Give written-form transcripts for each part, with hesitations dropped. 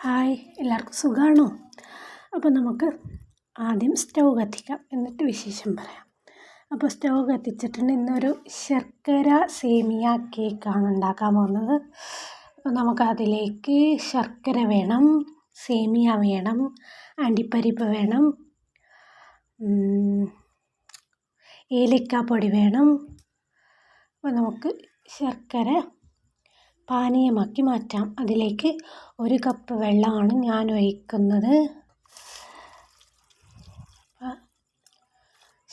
Hi, എല്ലാവർക്കും സുഖമാണോ? അപ്പോൾ നമുക്ക് ആദ്യം സ്റ്റൗ കത്തിക്കാം, എന്നിട്ട് വിശേഷം പറയാം. അപ്പോൾ സ്റ്റൗ കത്തിച്ചിട്ടുണ്ട്. ഇന്നൊരു ശർക്കര സേമിയ കേക്കാണ് ഉണ്ടാക്കാൻ പോകുന്നത്. അപ്പോൾ നമുക്കതിലേക്ക് ശർക്കര വേണം, സേമിയ വേണം, അണ്ടിപ്പരിപ്പ് വേണം, ഏലക്കാപ്പൊടി വേണം. അപ്പോൾ നമുക്ക് ശർക്കര പാനീയമാക്കി മാറ്റാം. അതിലേക്ക് 1 കപ്പ് വെള്ളമാണ് ഞാൻ ഒഴിക്കുന്നത്.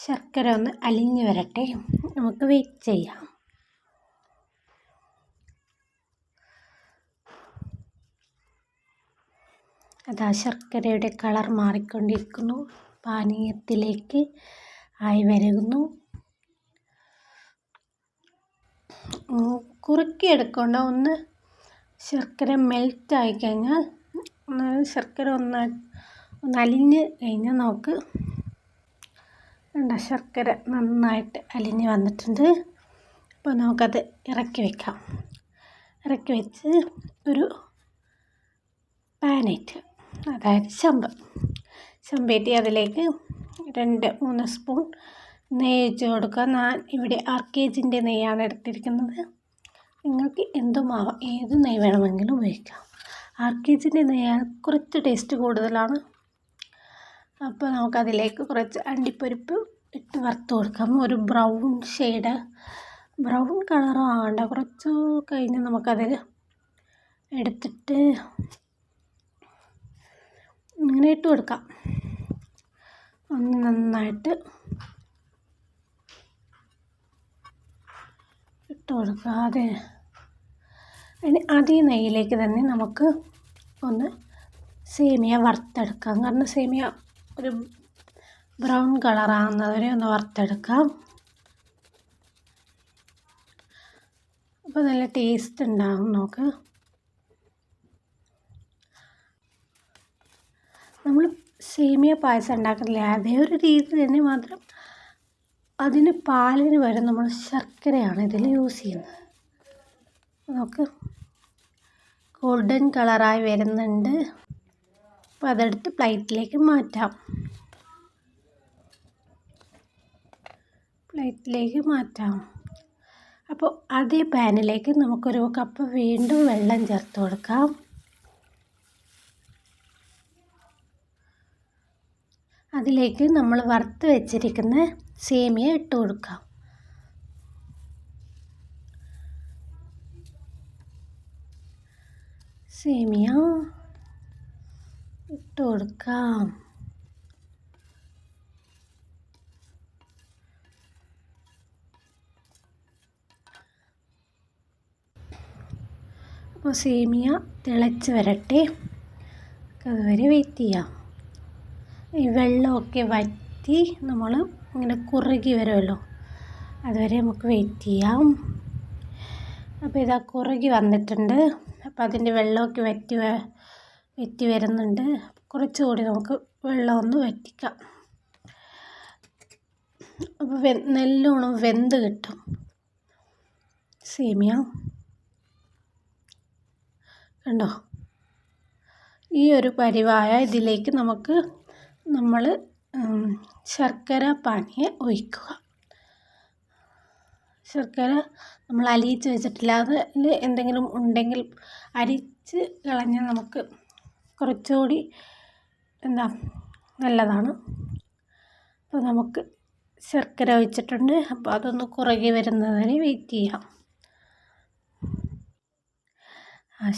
ശർക്കര ഒന്ന് അലിഞ്ഞ് വരട്ടെ, നമുക്ക് വെയിറ്റ് ചെയ്യാം. അതാ ശർക്കരയുടെ കളർ മാറിക്കൊണ്ടിരിക്കുന്നു, പാനീയത്തിലേക്ക് ആയി വരുന്നു. കുറുക്കിയെടുക്കേണ്ട, ഒന്ന് ശർക്കര മെൽറ്റായി കഴിഞ്ഞാൽ, ശർക്കര ഒന്ന് അലിഞ്ഞ് കഴിഞ്ഞാൽ നമുക്ക് ശർക്കര നന്നായിട്ട് അലിഞ്ഞ് വന്നിട്ടുണ്ട്. അപ്പോൾ നമുക്കത് ഇറക്കി വെക്കാം. ഇറക്കി വെച്ച് ഒരു പാനേറ്റ്, അതായത് ചെമ്പേറ്റി അതിലേക്ക് 2-3 സ്പൂൺ നെയ്യ് ഒഴിച്ച് കൊടുക്കുക. ഞാൻ ഇവിടെ ആർക്കേജിൻ്റെ നെയ്യാണ് എടുത്തിരിക്കുന്നത്. നിങ്ങൾക്ക് എന്തുമാവാം, ഏത് നെയ്യ് വേണമെങ്കിലും ഉപയോഗിക്കാം. ആർക്കേജിൻ്റെ നെയ്യ് കുറച്ച് ടേസ്റ്റ് കൂടുതലാണ്. അപ്പോൾ നമുക്കതിലേക്ക് കുറച്ച് അണ്ടിപ്പരിപ്പ് ഇട്ട് വറുത്ത് കൊടുക്കാം. ഒരു ബ്രൗൺ കളറും ആവേണ്ട, കുറച്ച് കഴിഞ്ഞ് നമുക്കതിൽ എടുത്തിട്ട് ഇങ്ങനെ ഇട്ട് കൊടുക്കാം. ഒന്ന് നന്നായിട്ട് ഇട്ട് കൊടുക്കുക. അതേ നെയ്യിലേക്ക് തന്നെ നമുക്ക് ഒന്ന് സേമിയ വറുത്തെടുക്കാം. കാരണം സേമിയ ഒരു ബ്രൗൺ കളറാകുന്നവരെ ഒന്ന് വറുത്തെടുക്കാം. അപ്പോൾ നല്ല ടേസ്റ്റ് ഉണ്ടാകും. നമുക്ക് നമ്മൾ സേമിയ പായസം ഉണ്ടാക്കുന്നില്ല, അതേ ഒരു രീതി തന്നെ, മാത്രം അതിന് പാലിന് വരെ നമ്മൾ ശർക്കരയാണ് ഇതിൽ യൂസ് ചെയ്യുന്നത്. നമുക്ക് ഗോൾഡൻ കളറായി വരുന്നുണ്ട്. അപ്പോൾ അതെടുത്ത് പ്ലേറ്റിലേക്ക് മാറ്റാം. അപ്പോൾ അതേ പാനിലേക്ക് നമുക്കൊരു കപ്പ് വീണ്ടും വെള്ളം ചേർത്ത് കൊടുക്കാം. അതിലേക്ക് നമ്മൾ വറുത്ത് വെച്ചിരിക്കുന്ന സേമിയ ഇട്ട് കൊടുക്കാം. സേമിയ ഇട്ട് കൊടുക്കാം. അപ്പോൾ സേമിയ തിളച്ച് വരട്ടെ, അതുവരെ വെയിറ്റ് ചെയ്യാം. ഈ വെള്ളമൊക്കെ വറ്റി നമ്മൾ ഇങ്ങനെ കുറുകി വരുമല്ലോ, അതുവരെ നമുക്ക് വെയിറ്റ് ചെയ്യാം. അപ്പോൾ ഇതാ കുറുകി വന്നിട്ടുണ്ട്. അപ്പോൾ അതിൻ്റെ വെള്ളമൊക്കെ വറ്റി വരുന്നുണ്ട്. കുറച്ചുകൂടി നമുക്ക് വെള്ളം ഒന്ന് വറ്റിക്കാം. അപ്പോൾ നല്ലോണം വെന്ത് കിട്ടും സേമിയ. കണ്ടോ, ഈ ഒരു പരിവായ ഇതിലേക്ക് നമ്മൾ ശർക്കര പാനിയെ ഒഴിക്കുക. ശർക്കര നമ്മൾ അലിയിച്ച് വെച്ചിട്ടില്ല, അതിൽ എന്തെങ്കിലും ഉണ്ടെങ്കിൽ അരിച്ച് കളഞ്ഞാൽ നമുക്ക് കുറച്ചുകൂടി നല്ലതാണ്. അപ്പോൾ നമുക്ക് ശർക്കര ഒഴിച്ചിട്ടുണ്ട്. അപ്പോൾ അതൊന്ന് കുറുകി വരുന്നതുവരെ വെയിറ്റ് ചെയ്യാം.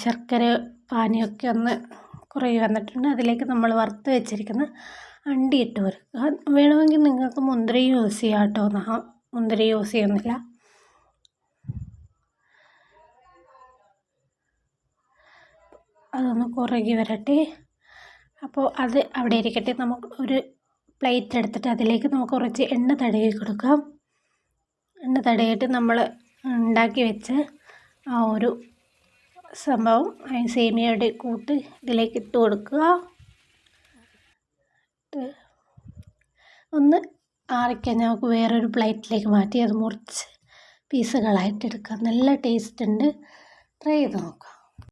ശർക്കര പാനിയൊക്കെ ഒന്ന് കുറുകി വന്നിട്ടുണ്ട്. അതിലേക്ക് നമ്മൾ വറുത്ത് വെച്ചിരിക്കുന്ന അണ്ടി ഇട്ട് കൊടുക്കുക. വേണമെങ്കിൽ നിങ്ങൾക്ക് മുന്തിരി യൂസ് ചെയ്യാം കേട്ടോ. മുന്തിരി യൂസ് ചെയ്യുന്നില്ല. അതൊന്ന് കുറുകി വരട്ടെ. അപ്പോൾ അത് അവിടെ ഇരിക്കട്ടെ. നമുക്ക് ഒരു പ്ലേറ്റ് എടുത്തിട്ട് അതിലേക്ക് നമുക്ക് കുറച്ച് എണ്ണ തടവി കൊടുക്കാം. എണ്ണ തടവിയിട്ട് നമ്മൾ ഉണ്ടാക്കി വെച്ച ആ ഒരു സംഭവം, സേമിയയുടെ കൂട്ട് ഇതിലേക്ക് ഇട്ട് കൊടുക്കുക. ഒന്ന് ആറിക്കഴിഞ്ഞാൽ നമുക്ക് വേറൊരു പ്ലേറ്റിലേക്ക് മാറ്റി അത് മുറിച്ച് പീസുകളായിട്ട് എടുക്കാം. നല്ല ടേസ്റ്റ് ഉണ്ട്, ട്രൈ ചെയ്ത് നോക്കാം.